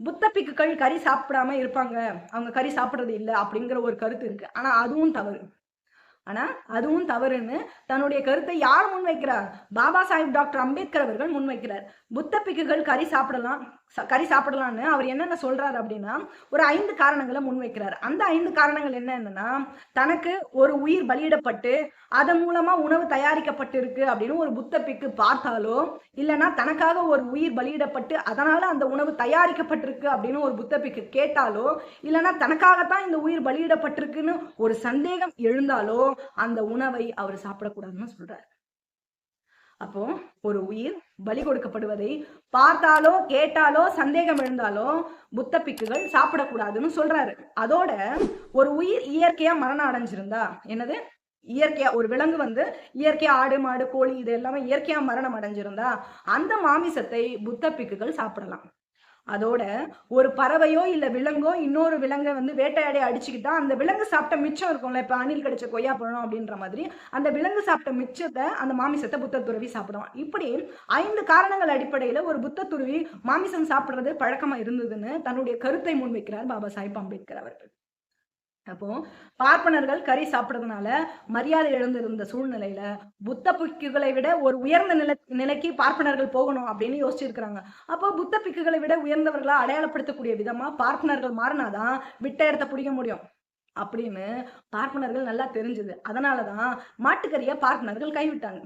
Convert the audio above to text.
புத்த பிக்குகள் கறி சாப்பிடாம இருப்பாங்க, அவங்க கறி சாப்பிடுறது இல்ல அப்படிங்கிற ஒரு கருத்து இருக்கு. ஆனா அதுவும் தவறுன்னு தன்னுடைய கருத்தை யார் முன்வைக்கிறார்? பாபா சாஹிப் டாக்டர் அம்பேத்கர் அவர்கள் முன்வைக்கிறார். புத்த பிக்குகள் கறி சாப்பிடலாம்னு அவர் என்னென்ன சொல்றாரு அப்படின்னா, ஒரு 5 காரணங்களை முன்வைக்கிறார். அந்த 5 காரணங்கள் என்னன்னா, தனக்கு ஒரு உயிர் பலியிடப்பட்டு அதன் மூலமா உணவு தயாரிக்கப்பட்டு இருக்கு அப்படின்னு ஒரு புத்த பிக்கு பார்த்தாலோ, இல்லைன்னா தனக்காக ஒரு உயிர் பலியிடப்பட்டு அதனால அந்த உணவு தயாரிக்கப்பட்டிருக்கு அப்படின்னு ஒரு புத்த பிக்கு கேட்டாலோ, இல்லைன்னா தனக்காகத்தான் இந்த உயிர் பலியிடப்பட்டிருக்குன்னு ஒரு சந்தேகம் எழுந்தாலோ அந்த உணவை அவர் சாப்பிடக்கூடாதுன்னு சொல்றாரு. அப்போ ஒரு உயிர் பலி கொடுக்கப்படுவதை பார்த்தாலோ கேட்டாலோ சந்தேகம் எழுந்தாலோ புத்த பிக்குகள் சாப்பிடக்கூடாதுன்னு சொல்றாரு. அதோட ஒரு உயிர் இயற்கையா மரணம் அடைஞ்சிருந்தா, என்னது இயற்கையா ஒரு விலங்கு இயற்கையா ஆடு மாடு கோழி இது எல்லாமே இயற்கையா மரணம் அடைஞ்சிருந்தா அந்த மாமிசத்தை புத்த பிக்குகள் சாப்பிடலாம். அதோட ஒரு பறவையோ இல்ல விலங்கோ இன்னொரு விலங்கை வேட்டையாடி அடிச்சுக்கிட்டா அந்த விலங்கு சாப்பிட்ட மிச்சம் இருக்கும்ல, இப்ப அணில் கடிச்ச கொய்யா பழம் அப்படின்ற மாதிரி அந்த விலங்கு சாப்பிட்ட மிச்சத்தை அந்த மாமிசத்தை புத்த துறவி சாப்பிடுவான். இப்படி 5 காரணங்கள் அடிப்படையில ஒரு புத்த துறவி மாமிசம் சாப்பிடுறது பழக்கமா இருந்ததுன்னு தன்னுடைய கருத்தை முன்வைக்கிறார் பாபா சாஹிப் அம்பேத்கர் அவர்கள். அப்போ பார்ப்பனர்கள் கறி சாப்பிடுறதுனால மரியாதை எழுந்திருந்த சூழ்நிலையில புத்த பிக்குகளை விட ஒரு உயர்ந்த நிலைக்கு பார்ப்பனர்கள் போகணும் அப்படின்னு யோசிச்சிருக்கிறாங்க. அப்போ புத்த பிக்குகளை விட உயர்ந்தவர்களா அடையாளப்படுத்தக்கூடிய விதமா பார்ப்பனர்கள் மாறினாதான் விட்ட இடத்த பிடிக்க முடியும் அப்படின்னு பார்ப்பனர்கள் நல்லா தெரிஞ்சது. அதனாலதான் மாட்டுக்கறியை பார்ப்பனர்கள் கைவிட்டாங்க.